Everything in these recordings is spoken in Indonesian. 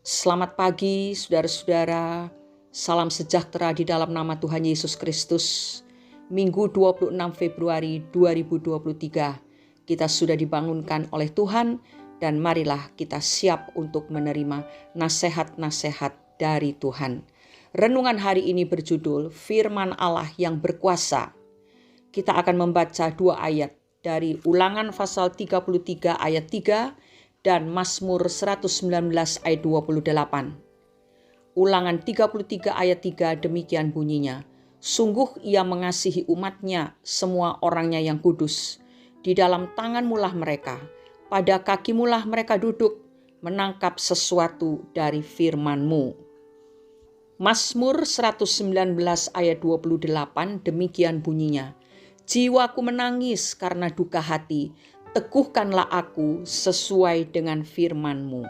Selamat pagi saudara-saudara, salam sejahtera di dalam nama Tuhan Yesus Kristus. Minggu 26 Februari 2023, kita sudah dibangunkan oleh Tuhan dan marilah kita siap untuk menerima nasihat-nasihat dari Tuhan. Renungan hari ini berjudul Firman Allah yang berkuasa. Kita akan membaca 2 ayat dari Ulangan pasal 33 ayat 3 dan Mazmur 119 ayat 28. Ulangan 33 ayat 3 demikian bunyinya. Sungguh ia mengasihi umatnya, semua orangnya yang kudus. Di dalam tanganmulah mereka, pada kakimulah mereka duduk, menangkap sesuatu dari firman-Mu. Mazmur 119 ayat 28 demikian bunyinya. Jiwaku menangis karena duka hati, teguhkanlah aku sesuai dengan firman-Mu.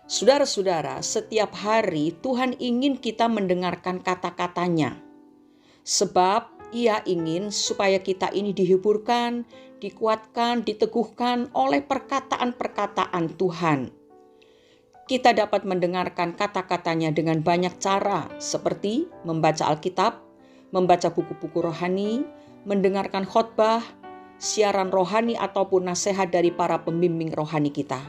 Saudara-saudara, setiap hari Tuhan ingin kita mendengarkan kata-katanya. Sebab Ia ingin supaya kita ini dihiburkan, dikuatkan, diteguhkan oleh perkataan-perkataan Tuhan. Kita dapat mendengarkan kata-katanya dengan banyak cara, seperti membaca Alkitab, membaca buku-buku rohani, mendengarkan khotbah, siaran rohani ataupun nasihat dari para pembimbing rohani kita.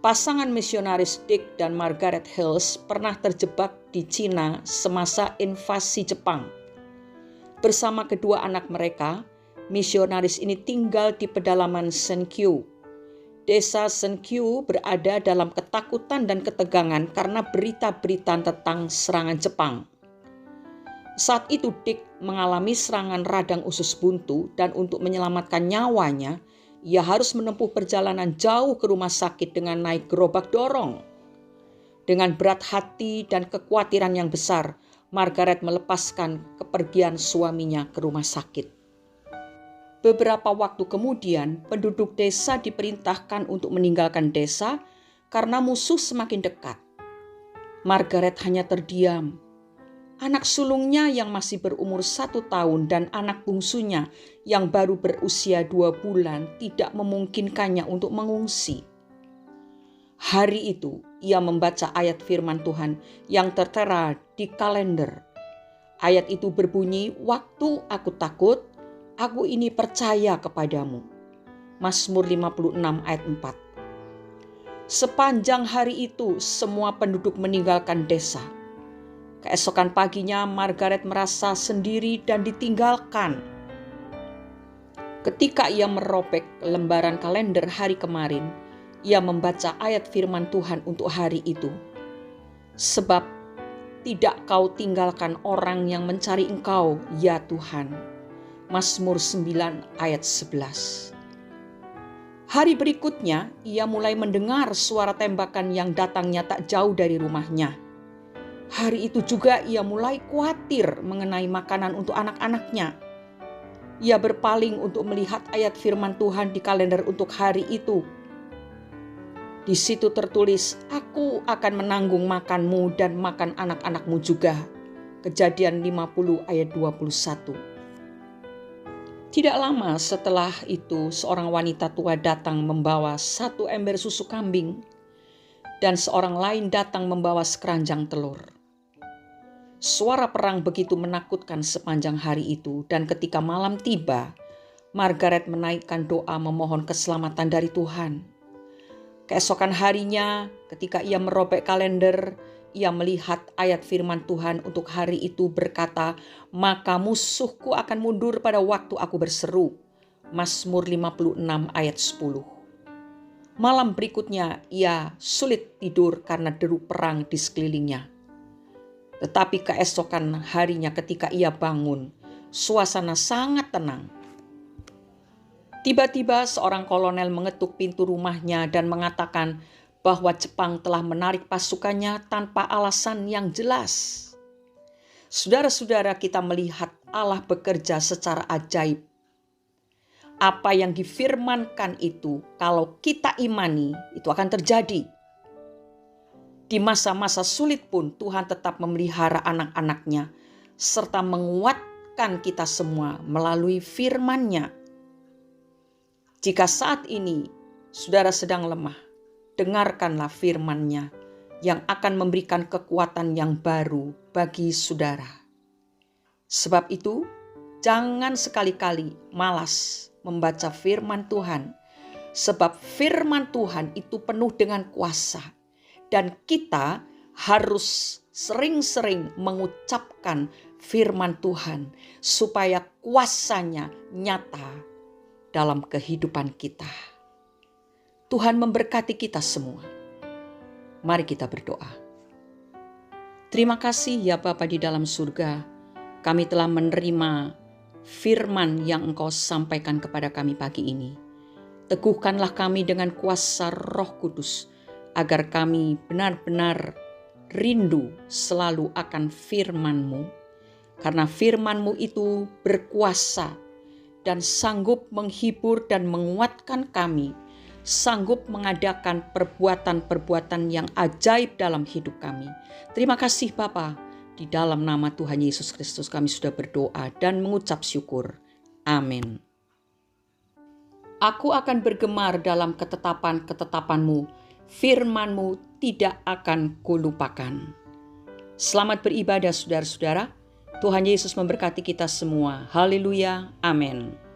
Pasangan misionaris Dick dan Margaret Hills pernah terjebak di Cina semasa invasi Jepang. Bersama kedua anak mereka, misionaris ini tinggal di pedalaman Senkyu. Desa Senkyu berada dalam ketakutan dan ketegangan karena berita-berita tentang serangan Jepang. Saat itu Dick mengalami serangan radang usus buntu dan untuk menyelamatkan nyawanya, ia harus menempuh perjalanan jauh ke rumah sakit dengan naik gerobak dorong. Dengan berat hati dan kekhawatiran yang besar, Margaret melepaskan kepergian suaminya ke rumah sakit. Beberapa waktu kemudian, penduduk desa diperintahkan untuk meninggalkan desa karena musuh semakin dekat. Margaret hanya terdiam. Anak sulungnya yang masih berumur 1 tahun dan anak bungsunya yang baru berusia 2 bulan tidak memungkinkannya untuk mengungsi. Hari itu ia membaca ayat firman Tuhan yang tertera di kalender. Ayat itu berbunyi, "Waktu aku takut, aku ini percaya kepadamu." Mazmur 56 ayat 4. Sepanjang hari itu semua penduduk meninggalkan desa. Keesokan paginya Margaret merasa sendiri dan ditinggalkan. Ketika ia merobek lembaran kalender hari kemarin, ia membaca ayat firman Tuhan untuk hari itu. Sebab tidak kau tinggalkan orang yang mencari engkau, ya Tuhan. Mazmur 9 ayat 11. Hari berikutnya ia mulai mendengar suara tembakan yang datangnya tak jauh dari rumahnya. Hari itu juga ia mulai khawatir mengenai makanan untuk anak-anaknya. Ia berpaling untuk melihat ayat firman Tuhan di kalender untuk hari itu. Di situ tertulis, "Aku akan menanggung makanmu dan makan anak-anakmu juga." Kejadian 50 ayat 21. Tidak lama setelah itu seorang wanita tua datang membawa 1 ember susu kambing dan seorang lain datang membawa sekeranjang telur. Suara perang begitu menakutkan sepanjang hari itu, dan ketika malam tiba, Margaret menaikkan doa memohon keselamatan dari Tuhan. Keesokan harinya, ketika ia merobek kalender, ia melihat ayat firman Tuhan untuk hari itu berkata, "Maka musuhku akan mundur pada waktu aku berseru." Mazmur 56 ayat 10. Malam berikutnya ia sulit tidur karena deru perang di sekelilingnya. Tetapi keesokan harinya ketika ia bangun, suasana sangat tenang. Tiba-tiba seorang kolonel mengetuk pintu rumahnya dan mengatakan bahwa Jepang telah menarik pasukannya tanpa alasan yang jelas. Saudara-saudara, kita melihat Allah bekerja secara ajaib. Apa yang difirmankan itu, kalau kita imani, itu akan terjadi. Di masa-masa sulit pun Tuhan tetap memelihara anak-anaknya serta menguatkan kita semua melalui firman-Nya. Jika saat ini saudara sedang lemah, dengarkanlah firman-Nya yang akan memberikan kekuatan yang baru bagi saudara. Sebab itu, jangan sekali-kali malas membaca firman Tuhan, sebab firman Tuhan itu penuh dengan kuasa, dan kita harus sering-sering mengucapkan firman Tuhan supaya kuasanya nyata dalam kehidupan kita. Tuhan memberkati kita semua. Mari kita berdoa. Terima kasih ya Bapa di dalam surga, kami telah menerima firman yang Engkau sampaikan kepada kami pagi ini. Teguhkanlah kami dengan kuasa Roh Kudus, agar kami benar-benar rindu selalu akan firman-Mu, karena firman-Mu itu berkuasa dan sanggup menghibur dan menguatkan kami, sanggup mengadakan perbuatan-perbuatan yang ajaib dalam hidup kami. Terima kasih Bapa, di dalam nama Tuhan Yesus Kristus kami sudah berdoa dan mengucap syukur. Amin. Aku akan bergemar dalam ketetapan-ketetapan-Mu, firman-Mu tidak akan kulupakan. Selamat beribadah saudara-saudara. Tuhan Yesus memberkati kita semua. Haleluya. Amin.